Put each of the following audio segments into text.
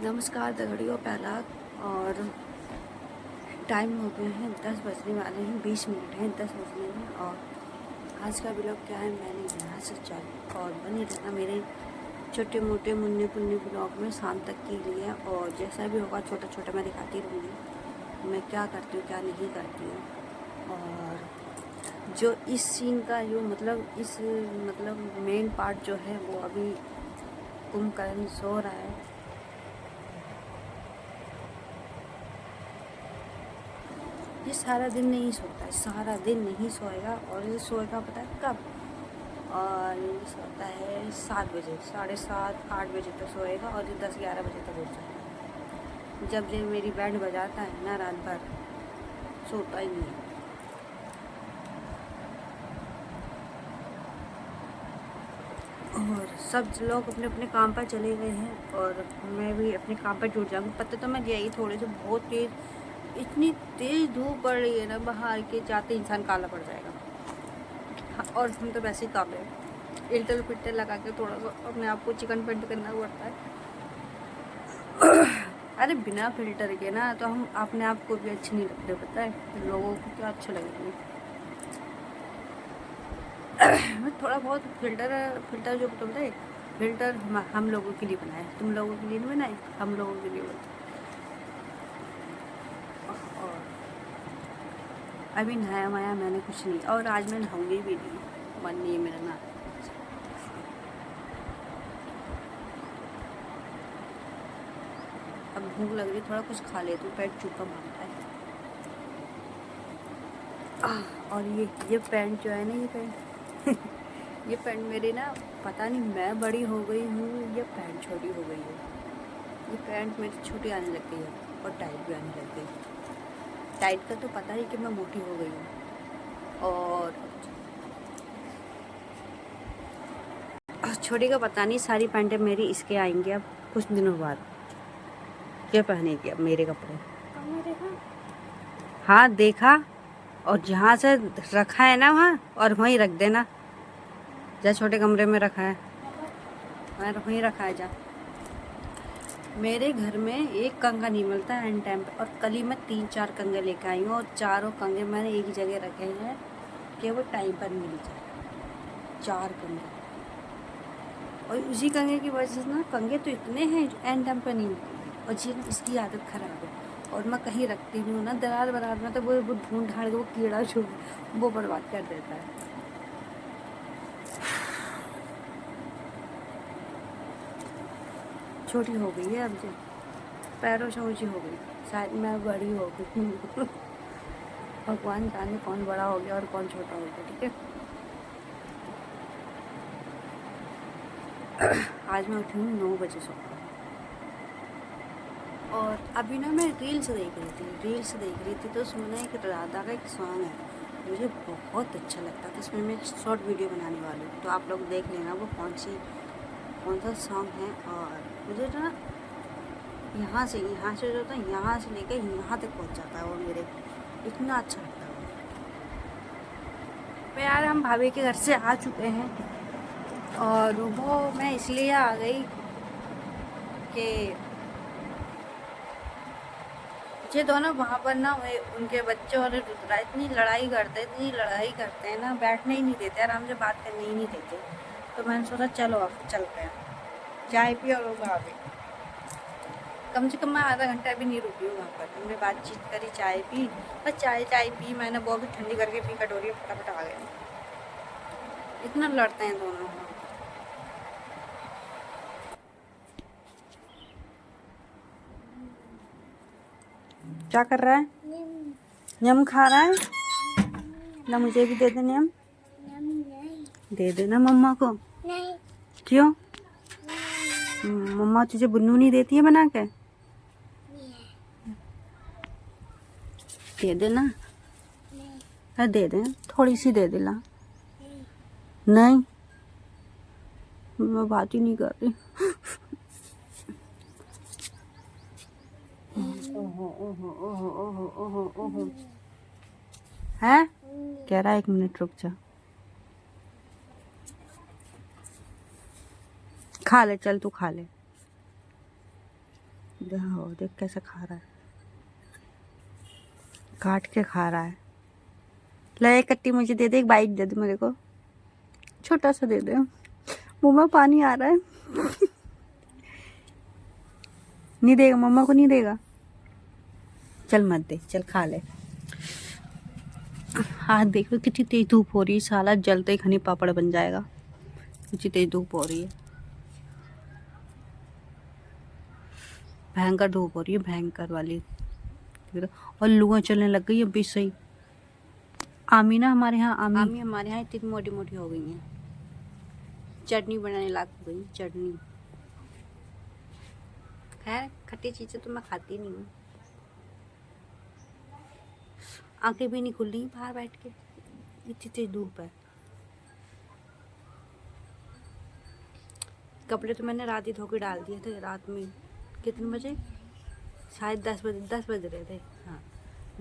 नमस्कार दगड़ियों। पहला और टाइम हो गए हैं 10 बजने वाले हैं, 20 मिनट हैं 10 बजने में। और आज का ब्लॉग क्या है मैंने यहाँ से चालू और बने रहना मेरे छोटे मोटे मुन्ने पुन्ने ब्लॉग में शाम तक के लिए। और जैसा भी होगा छोटा छोटा मैं दिखाती रहूँगी मैं क्या करती हूँ क्या नहीं करती हूँ। और जो इस सीन का जो मतलब मेन पार्ट जो है वो अभी कुंभकर्ण सो रहा है। ये सारा दिन नहीं सोता है, सारा दिन नहीं सोएगा। और ये सोएगा पता है कब? और ये सोता है 7 बजे, 7:30 8 बजे तक सोएगा और ये 10-11 बजे तक उठ जाएगा। जब ये मेरी बैंड बजाता है ना रात भर सोता ही नहीं है। और सब लोग अपने अपने काम पर चले गए हैं और मैं भी अपने काम पर जुट जाऊँगी। पता तो मैं यही थोड़े से बहुत तेज़ इतनी तेज़ धूप पड़ रही है ना, बाहर के जाते इंसान काला पड़ जाएगा। और हम तो वैसे ही काले इंटर फिल्टर लगा के थोड़ा सा अपने आप को चिकन पेंट करना पड़ता है। अरे बिना फिल्टर के ना तो हम अपने आप को भी अच्छे नहीं लगते, पता है लोगों को क्या अच्छा लगेगा। थोड़ा बहुत फिल्टर जो बोलते हैं फिल्टर हम लोगों के लिए बनाए, तुम लोगों के लिए नहीं बनाए, हम लोगों के लिए बनाए। और अभी नहाया माया मैंने कुछ नहीं, और आज मैं नहाऊंगी भी नहीं, मन नहीं है मेरा ना। अब भूख लग रही, थोड़ा कुछ खा लेती हूँ, पेट चूका मांगता है। और ये पैंट जो है ना, ये पैंट ये पैंट मेरी ना पता नहीं मैं बड़ी हो गई हूँ या पैंट छोटी हो गई है। ये पैंट मेरी छोटी आने लग गई है और टाइट भी आने लग गई। टाइट का तो पता ही कि मैं मोटी हो गई हूँ, और छोटी का पता नहीं। सारी पैंटें मेरी इसके आएंगी अब कुछ दिनों बाद। क्या पहनेगी अब मेरे कपड़े? हाँ देखा, और जहाँ से रखा है ना वहाँ और वहीं रख देना। जा छोटे कमरे में रखा है, वहाँ वहीं रखा है जा। मेरे घर में एक कंगा नहीं मिलता एंड टाइम पे, और कल ही मैं 3-4 कंगे लेके आई हूँ और चारों कंगे मैंने एक ही जगह रखे हैं कि वो टाइम पर मिल जाए। 4 कंगे, और उसी कंगे की वजह से ना कंगे तो इतने हैं जो एंड टाइम पर नहीं मिलते। और जी इसकी आदत ख़राब है, और मैं कहीं रखती हूँ ना दरार बरार में तो वो ढूंढ ढाड़ के वो कीड़ा जो वो बर्बाद कर देता है। छोटी हो गई है अब, जो पैरों से ऊँची हो गई, शायद मैं बड़ी हो गई हूँ। भगवान जाने कौन बड़ा हो गया और कौन छोटा हो गया। ठीक है, आज मैं उठी हूँ 9 बजे सो। और अभी ना मैं रील्स देख रही थी तो उसमें ना एक राधा का एक सॉन्ग है, मुझे बहुत अच्छा लगता था। इसमें मैं एक शॉर्ट वीडियो बनाने वाली हूँ, तो आप लोग देख लेना वो कौन सा सॉन्ग है। और मुझे ना यहाँ से जो होता है यहाँ से लेकर यहाँ तक पहुँच जाता है वो मेरे, इतना अच्छा लगता है वो। तो यार हम भाभी के घर से आ चुके हैं, और वो मैं इसलिए आ गई कि ये दोनों वहाँ पर ना हुए, उनके बच्चे और रुद्रा इतनी लड़ाई करते हैं ना, बैठने ही नहीं देते, आराम से बात करने ही नहीं देते। तो मैंने सोचा चलो अब चलते हैं, चाय पी और वो आ गई। कम से कम मैं आधा घंटा भी नहीं रुकी हूँ वहाँ पर। हमने बातचीत करी, चाय पी, बस चाय पी मैंने, वो भी ठंडी करके पी कटोरी, फटाफट आ गए। इतना लड़ते हैं दोनों। क्या कर रहा है? यम खा रहा है ना, मुझे भी दे दे यम। दे देना मम्मा को। नहीं। क्यों? मम्मा तुझे बुन्नू नहीं देती है बना के? दे देना। नहीं। दे दे, थोड़ी सी दे देना। नहीं, मैं बात ही नहीं कर रही। ओहो ओहो ओहो ओहो ओहो ओहो है, कह रहा है 1 मिनट रुक जा। खा ले, चल तू खा ले। देखो देख कैसे खा रहा है, काट के खा रहा है। ले एक कट्टी मुझे दे दे, एक बाइट दे दे मेरे को, छोटा सा दे दे, मुंह में पानी आ रहा है। नहीं देगा, मम्मा को नहीं देगा, चल मत दे, चल खा ले। हाथ देखो कितनी तेज धूप हो रही है, साला जलते ही खनी पापड़ बन जाएगा, कितनी तेज धूप हो रही है, भयंकर धूप हो रही है, भयंकर वाली। और लुआ चलने लग गई अभी सही। आमी ना हमारे यहाँ, आमी हमारे यहाँ इतनी मोटी मोटी हो गई हैं, चटनी बनाने लग गई, चटनी। खैर खट्टी चीज़ें तो मैं खाती नहीं हूँ। आंखें भी नहीं खुल रही बाहर बैठ के, इतनी तेज धूप है। कपड़े तो मैंने रात ही धो के डाल दिए थे, रात में कितने बजे, शायद 10 बज रहे थे, हाँ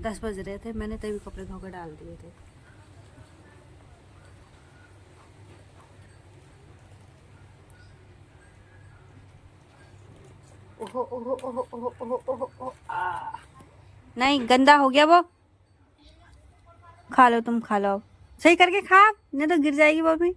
10 बज रहे थे, मैंने तभी कपड़े धो के डाल दिए थे। ओहो ओहो ओहो ओहो ओहो ओहो ओहो, नहीं गंदा हो गया वो, खा लो तुम, खा लो सही करके खा, नहीं तो गिर जाएगी वो भी।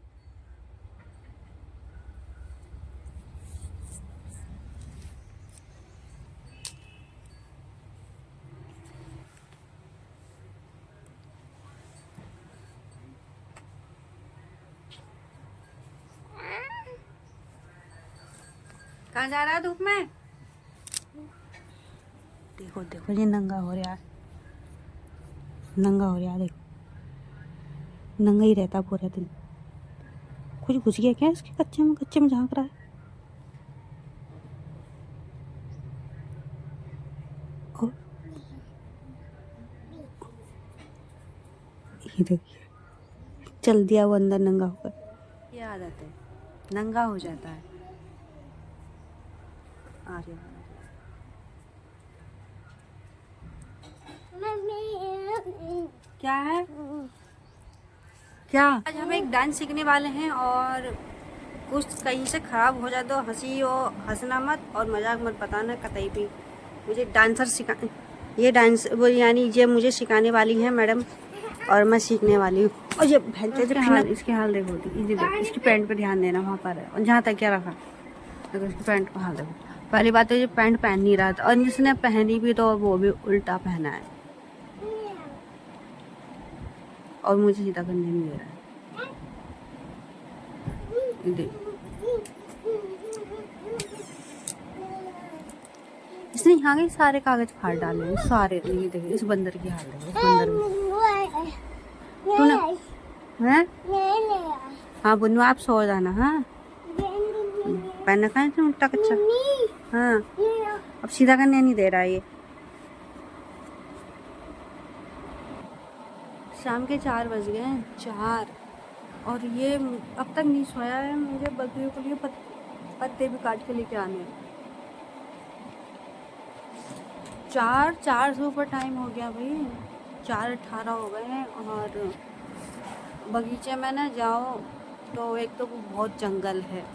कहाँ जा रहा है धूप में? देखो देखो ये नंगा हो रहा है, नंगा हो रहा है, देखो नंगा ही रहता पूरा दिन। कुछ घुस गया क्या इसके कच्चे में झांक रहा है। और ये देखिए चल दिया वो अंदर नंगा होकर, ये आदत है, नंगा हो जाता है। आ रही क्या है, क्या? आज हम एक डांस सीखने वाले हैं, और कुछ कहीं से ख़राब हो जाए तो हंसना मत और मजाक मत बताना कतई भी। मुझे डांसर सिखा, ये डांस वो यानी ये मुझे सिखाने वाली है मैडम, और मैं सीखने वाली हूँ। और ये इसके हाल देखो, इसकी पैंट पे ध्यान देना, वहाँ पर है, और जहाँ तक क्या रखा देखो, इसकी पैंट का हाल देखो। पहली बात है ये पैंट पहन नहीं रहा था, और जिसने पहनी भी तो वो भी उल्टा पहना है, और मुझे सीधा करने नहीं दे रहा है। इसने यहाँ के सारे कागज फाड़ डाले हैं, सारे। ये देखिए इस बंदर की हाल देखो, इस बंदर तूने हैं? हाँ बुन्नू आप सो जाना, हाँ पहनना खाए तुम उल्टा कच्चा, हाँ अब सीधा करने नहीं दे रहा है ये। शाम के 4 बज गए हैं, 4, और ये अब तक नहीं सोया है। मुझे बकरियों के लिए पत्ते भी काट के लेके आने हैं। 4 से ऊपर टाइम हो गया भाई, 4:18 हो गए हैं। और बगीचे में ना जाओ तो एक तो बहुत जंगल है,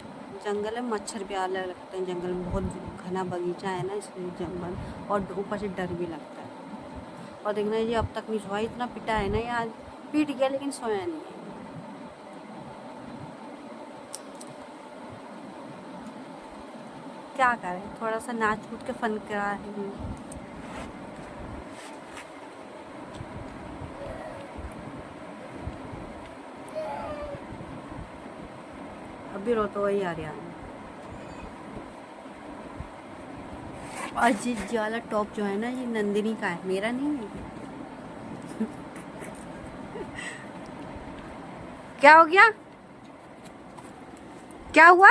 मच्छर भी आने लगते हैं जंगल में, बहुत घना बगीचा है ना, इसलिए जंगल, और ऊपर से डर भी लगता है। और देखना ये अब तक नहीं सोया, इतना पिटा है ना, ये आज पीट गया लेकिन सोया नहीं है। क्या करें, थोड़ा सा नाच कूद के फन करा है। अभी रो तो वही आ रहा है। और ये वाला टॉप जो है ना, ये नंदिनी का है, मेरा नहीं है। क्या हो गया, क्या हुआ,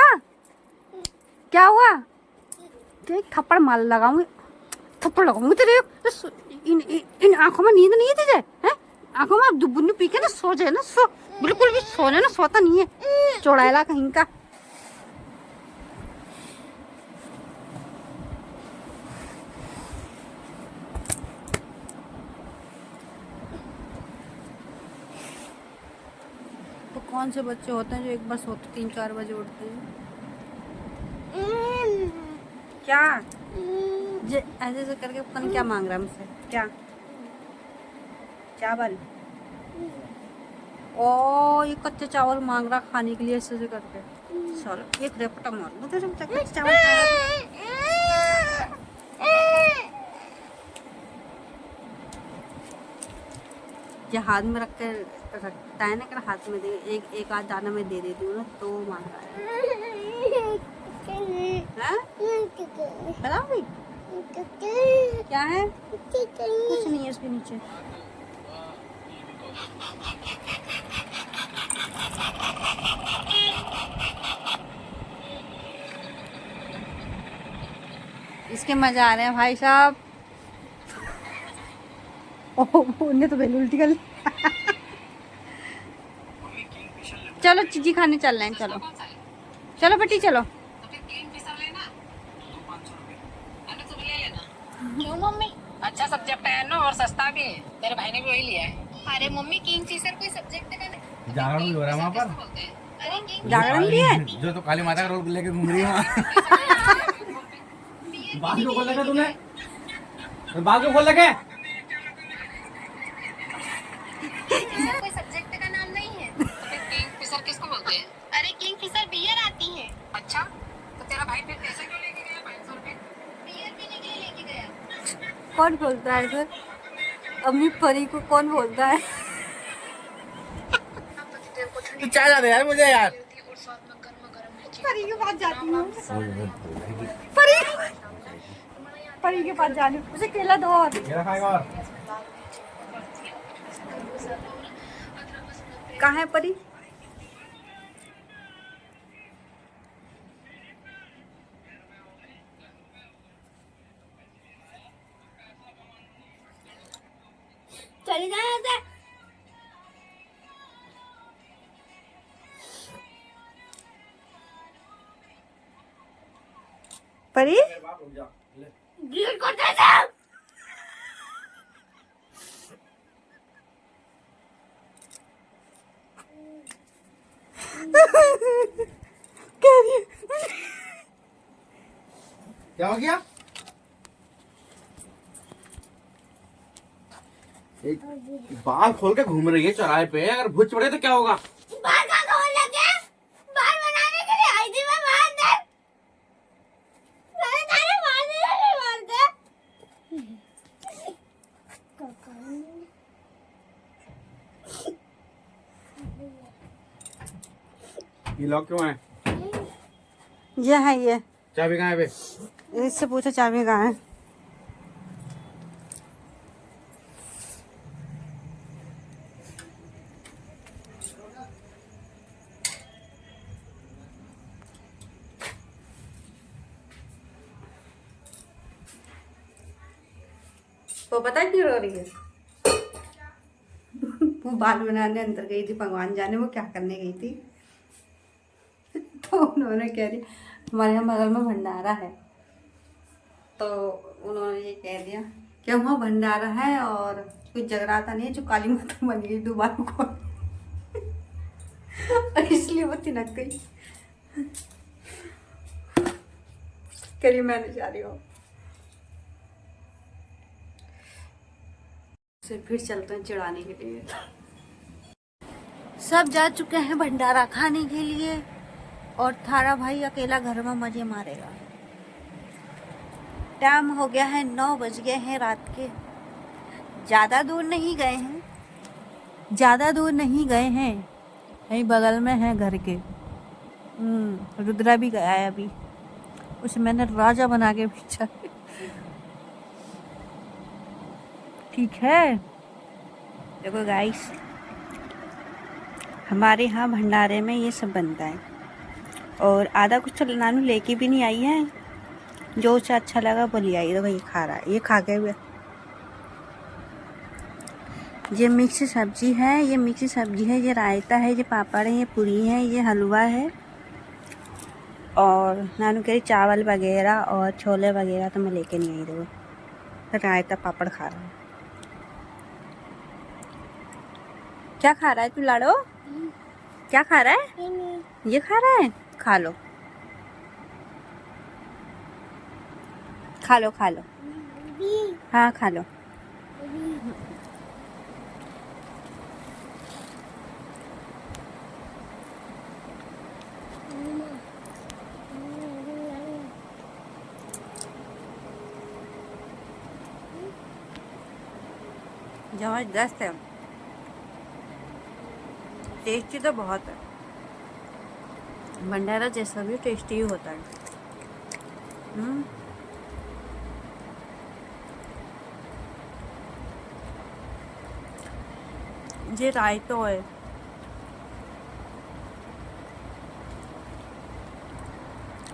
क्या हुआ? तो थप्पड़ मार लगाऊंगी, थप्पड़ लगाऊंगी तेरे। इन आंखों में नींद नहीं है तुझे, हैं? आंखों में अब दुबुन्नू पी के ना सो जाए ना, सो बिल्कुल भी सोने ना, सोता नहीं है चौड़ाला कहीं का। तो कौन से बच्चे होते हैं जो एक बार सोते 3-4 बजे उठते हैं? क्या ऐसे ऐसे करके पता नहीं क्या मांग रहा है मुझसे। क्या? चावल? ओ ये कच्चे चावल मांग रहा खाने के लिए ऐसे ऐसे करके। चलो एक रेपटा मार दो तेरे कच्चे चावल खाएगा। ये हाथ में रख कर रखता है ना, कर हाथ में दे, एक आध दाना में दे देती हूँ ना तो मांग रहा है। बताओ भाई क्या है? कुछ नहीं है इसके नीचे। इसके मजा आ रहे हैं भाई साहब। ओह उन्हें तो बेल उल्टी कर ली। चलो चीजी खाने चल रहे हैं। चलो चलो बेटी चलो। क्यों मम्मी? अच्छा सब्जेक्ट है ना और सस्ता भी है। तेरे भाई ने भी वही लिया है। अरे मम्मी किंग फिशर कोई सब्जेक्ट का नहीं। जागरण भी हो रहा है वहाँ पर। अरे किंग जागरण भी है। जो तो काली माता का रोल लेके घूम रही है वहाँ। बाल क्यों खोल लगा तूने? बाल क्यों खोल लगे? फिशर कोई सब्जेक्ट का नाम नहीं है। तो फिर किंग फिशर किसको बोलते हैं? अरे किंग फिशर बियर आती है। अच्छा तो तेरा भाई फिर पैसे क्यों लेके गया 500 रुपए? बियर पीने के लिए लेके गया। कौन बोलता है सर? अपनी परी को कौन बोलता है? तू चाय ला दे यार मुझे यार। परी के पास जाती हूँ। परी परी के पास जाने मुझे केला दो और। केला खाएगा और। कहाँ है परी? चली जाए। परी डिलीट कर दे दे। क्या हो गया? एक बाल खोल के घूम रही है चौराहे पे। अगर भूत पड़े तो क्या होगा? बाल कहाँ खोल लगे? बाल बनाने के लिए आई थी मैं बाहर से। मैंने सारे बाल दे। ये लॉक क्यों है? ये है ये। चाबी कहाँ है बे? इससे पूछो चाबी कहाँ है। वो पता है क्यों रो रही है? वो बाल बनाने अंदर गई थी, भगवान जाने वो क्या करने गई थी। तो उन्होंने कह रही हमारे यहाँ बगल में भंडारा है, तो उन्होंने ये कह दिया कि वहाँ भंडारा है और कुछ जगराता नहीं है, जो काली माता बन गई दोबारा को। इसलिए वो तिनक गई। करिए मैं नहीं जा रही हूँ। फिर चलते हैं चिढ़ाने के लिए। सब जा चुके हैं भंडारा खाने के लिए और थारा भाई अकेला घर में मजे मारेगा। टाइम हो गया है 9 बज गए हैं रात के। ज़्यादा दूर नहीं गए हैं, ज़्यादा दूर नहीं गए हैं, यहीं बगल में है घर के। रुद्रा भी गया है अभी, उसे मैंने राजा बना के भेजा। ठीक है। देखो गाइस, हमारे यहाँ भंडारे में ये सब बनता है और आधा कुछ तो नानू लेके भी नहीं आई है, जो उसे अच्छा लगा वो ले आई। तो भाई खा रहा है, ये खा के हुए। ये मिक्स सब्जी है, ये मिक्स सब्जी है, ये रायता है, ये पापड़ है, ये पूरी है, ये हलवा है और नानू कह रही चावल वगैरह और छोले वगैरह तो मैं लेके नहीं आई। देखो रायता पापड़ खा रहा है। क्या खा रहा है तू लाडो? क्या खा रहा है? ये खा रहा है, खा लो खा लो खा लो। हाँ खा लो। जबरदस्त है, टेस्टी तो बहुत है। भंडारा जैसा भी टेस्टी ही होता है। ये रायतो है।